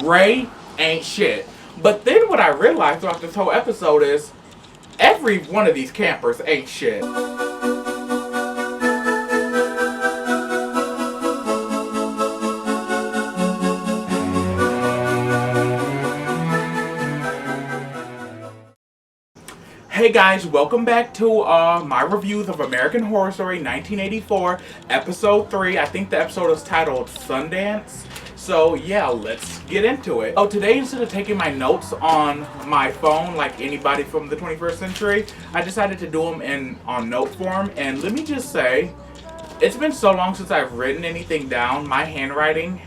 Ray ain't shit. But then what I realized throughout this whole episode is every one of these campers ain't shit. Hey guys, welcome back to my reviews of American Horror Story 1984, episode 3. I think the episode is titled Sundance. So yeah, let's get into it. Oh, today instead of taking my notes on my phone like anybody from the 21st century, I decided to do them on note form. And let me just say, it's been so long since I've written anything down. My handwriting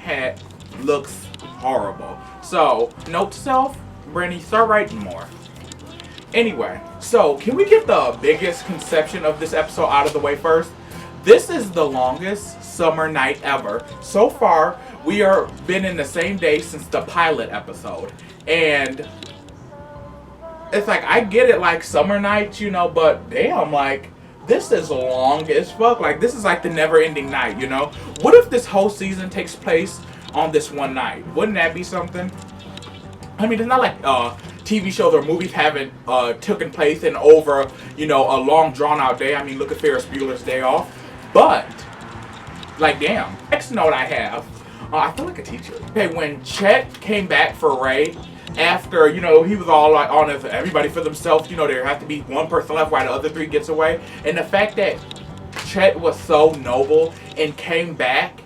looks horrible. So, note to self, Brandy, start writing more. Anyway, so can we get the biggest conception of this episode out of the way first? This is the longest summer night ever. So far, we are been in the same day since the pilot episode. And it's like, I get it, like summer nights, you know, but damn, like, this is long as fuck. Like, this is like the never ending night, you know? What if this whole season takes place on this one night? Wouldn't that be something? I mean, it's not like TV shows or movies haven't taken place in over, you know, a long drawn out day. I mean, look at Ferris Bueller's Day Off. But, like, damn. Next note I have, I feel like a teacher. Okay, when Chet came back for Ray, after, you know, he was all like on it, everybody for themselves, you know, there has to be one person left while the other three gets away. And the fact that Chet was so noble and came back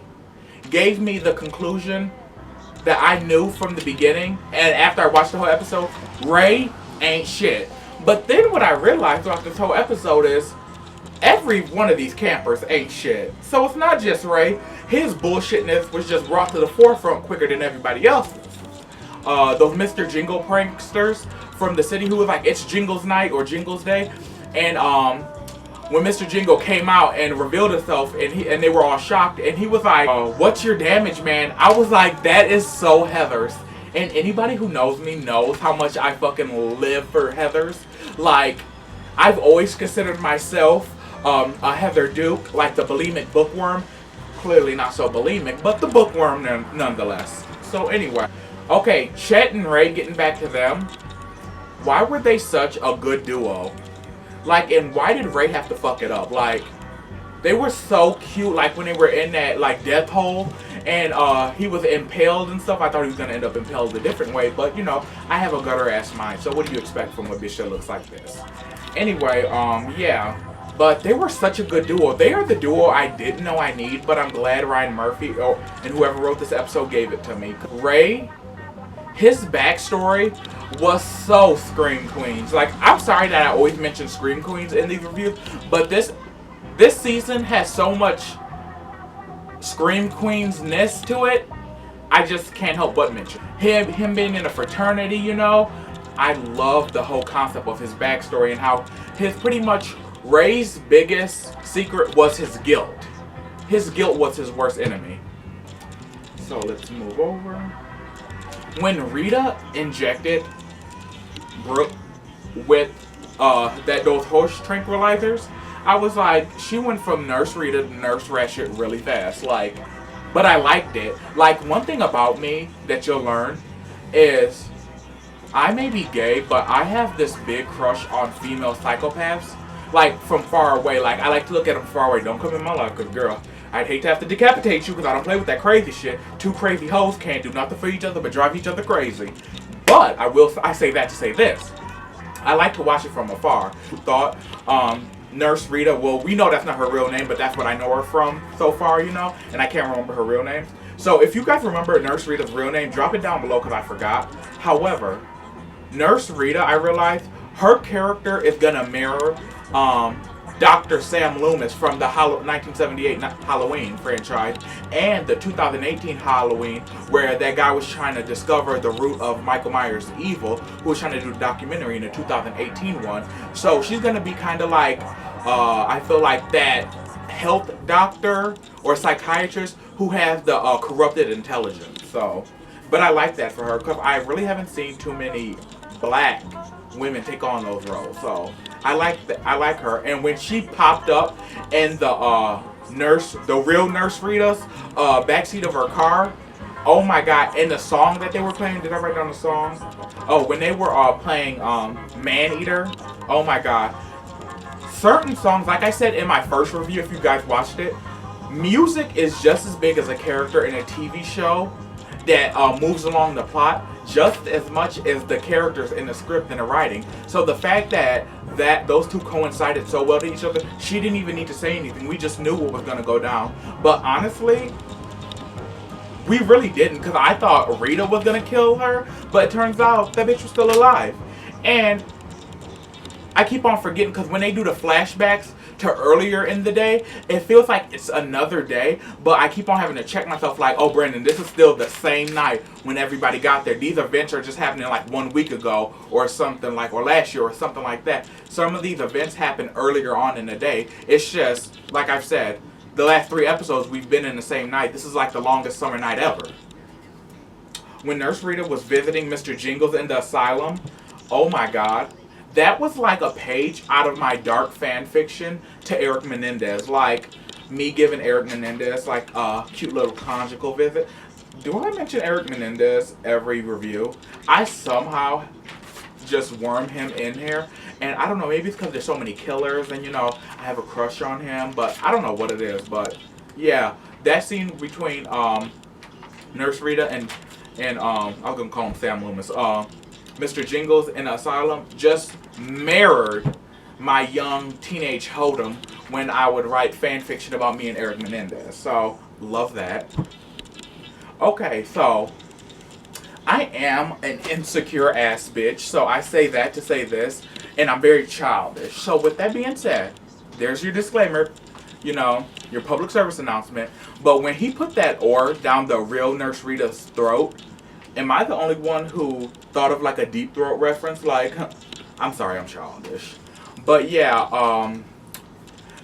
gave me the conclusion that I knew from the beginning, and after I watched the whole episode, Ray ain't shit. But then what I realized throughout this whole episode is every one of these campers ain't shit. So it's not just Ray. His bullshitness was just brought to the forefront quicker than everybody else's. Those Mr. Jingle pranksters from the city who was like, it's Jingles night or Jingles day. And when Mr. Jingle came out and revealed himself, and they were all shocked, and he was like, what's your damage, man? I was like, that is so Heathers. And anybody who knows me knows how much I fucking live for Heathers. Like, I've always considered myself a Heather Duke, like the bulimic bookworm. Clearly not so bulimic, but the bookworm nonetheless. So anyway, okay, Chet and Ray, getting back to them. Why were they such a good duo? Like, and why did Ray have to fuck it up? Like, they were so cute, like, when they were in that, like, death hole, and, he was impaled and stuff. I thought he was gonna end up impaled a different way, but, you know, I have a gutter-ass mind, so what do you expect from a bitch that looks like this? Anyway, yeah, but they were such a good duo. They are the duo I didn't know I need, but I'm glad Ryan Murphy, and whoever wrote this episode gave it to me. Ray, his backstory was so Scream Queens. Like, I'm sorry that I always mention Scream Queens in these reviews, but this season has so much Scream Queens-ness to it, I just can't help but mention. Him being in a fraternity, you know, I love the whole concept of his backstory and how his pretty much Ray's biggest secret was his guilt. His guilt was his worst enemy. So let's move over. When Rita injected Brooke with those horse tranquilizers, I was like, she went from Nurse Rita to Nurse Ratchet really fast. Like, but I liked it. Like, one thing about me that you'll learn is I may be gay, but I have this big crush on female psychopaths. Like, from far away. Like, I like to look at them far away. Don't come in my life, because, girl, I'd hate to have to decapitate you because I don't play with that crazy shit. Two crazy hoes can't do nothing for each other but drive each other crazy. But I say that to say this. I like to watch it from afar. Thought Nurse Rita, well, we know that's not her real name, but that's what I know her from so far, you know, and I can't remember her real name. So if you guys remember Nurse Rita's real name, drop it down below because I forgot. However, Nurse Rita, I realized her character is going to mirror Dr. Sam Loomis from the 1978 Halloween franchise and the 2018 Halloween, where that guy was trying to discover the root of Michael Myers' evil, who was trying to do a documentary in the 2018 one. So she's going to be kind of like, I feel like that health doctor or psychiatrist who has the corrupted intelligence. So, but I like that for her because I really haven't seen too many black women take on those roles. So I like her. And when she popped up in the real Nurse Rita's backseat of her car, Oh my god, and the song that they were playing, did I write down the song? Oh, when they were playing Man Eater, oh my god. Certain songs, like I said in my first review, if you guys watched it, music is just as big as a character in a TV show that moves along the plot just as much as the characters in the script and the writing. So the fact that those two coincided so well to each other, she didn't even need to say anything. We just knew what was going to go down. But honestly, we really didn't, because I thought Rita was going to kill her, but it turns out that bitch was still alive. And I keep on forgetting, because when they do the flashbacks to earlier in the day, it feels like it's another day, but I keep on having to check myself like, oh Brandon, this is still the same night when everybody got there. These events are just happening like 1 week ago or something, like, or last year or something like that. Some of these events happen earlier on in the day. It's just, like I've said, the last 3 episodes we've been in the same night. This is like the longest summer night ever. When Nurse Rita was visiting Mr. Jingles in the asylum, oh my god, that was like a page out of my dark fan fiction to Eric Menendez. Like, me giving Eric Menendez like a cute little conjugal visit. Do I mention Eric Menendez every review? I somehow just worm him in here. And I don't know, maybe it's because there's so many killers and, you know, I have a crush on him. But I don't know what it is. But yeah, that scene between Nurse Rita and I was going to call him Sam Loomis. Mr. Jingles in the asylum just mirrored my young teenage hoedom when I would write fan fiction about me and Eric Menendez. So, love that. Okay, so I am an insecure ass bitch, so I say that to say this, and I'm very childish. So with that being said, there's your disclaimer, you know, your public service announcement. But when he put that oar down the real Nurse Rita's throat, am I the only one who thought of like a Deep Throat reference? Like, I'm sorry, I'm childish. But yeah,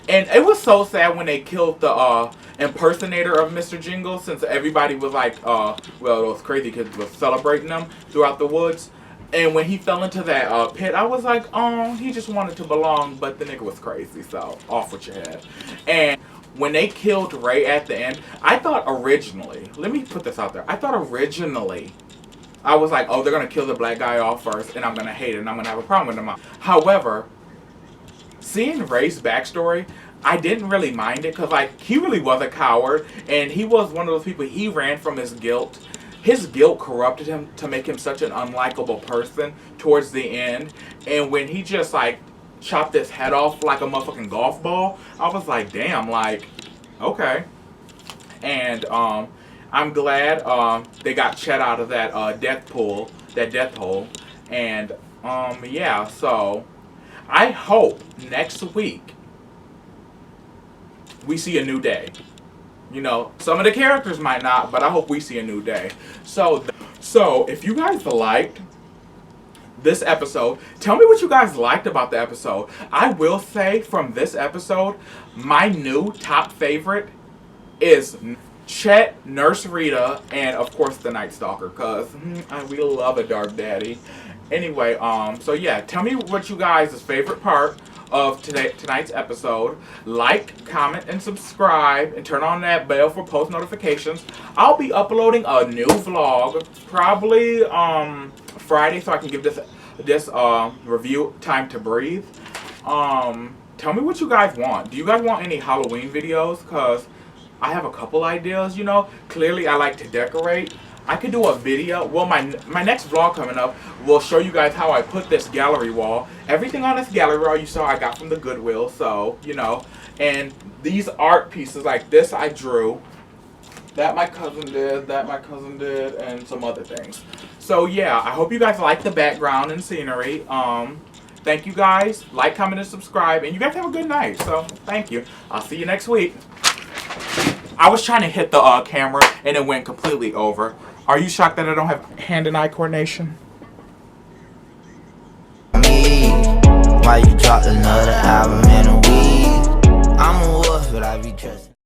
and it was so sad when they killed the impersonator of Mr. Jingles, since everybody was like, well, those crazy kids were celebrating them throughout the woods. And when he fell into that pit, I was like, oh, he just wanted to belong, but the nigga was crazy, so off with your head. And when they killed Ray at the end, I thought originally, let me put this out there, I thought originally, I was like, oh, they're going to kill the black guy off first, and I'm going to hate it, and I'm going to have a problem with him. However, seeing Ray's backstory, I didn't really mind it, because like, he really was a coward, and he was one of those people, he ran from his guilt. His guilt corrupted him to make him such an unlikable person towards the end. And when he just like chopped his head off like a motherfucking golf ball, I was like, damn, like, okay. And I'm glad they got Chet out of that death hole. And yeah, so I hope next week we see a new day. You know, some of the characters might not, but I hope we see a new day. So if you guys liked this episode, tell me what you guys liked about the episode. I will say from this episode, my new top favorite is Chet, Nurse Rita, and of course the Night Stalker, because we love a dark daddy. Anyway, so yeah, tell me what you guys' favorite part of tonight's episode. Like, comment, and subscribe, and turn on that bell for post notifications. I'll be uploading a new vlog probably Friday, so I can give this review time to breathe. Tell me what you guys want. Do you guys want any Halloween videos? Because I have a couple ideas, you know. Clearly I like to decorate. I could do a video. Well, my next vlog coming up will show you guys how I put this gallery wall. Everything on this gallery wall you saw I got from the Goodwill, so, you know. And these art pieces like this I drew. That my cousin did, and some other things. So, yeah, I hope you guys like the background and scenery. Thank you guys. Like, comment, and subscribe. And you guys have a good night. So, thank you. I'll see you next week. I was trying to hit the camera, and it went completely over. Are you shocked that I don't have hand and eye coordination? Why you dropped another album in a week? I'm a wolf, but I be trusting.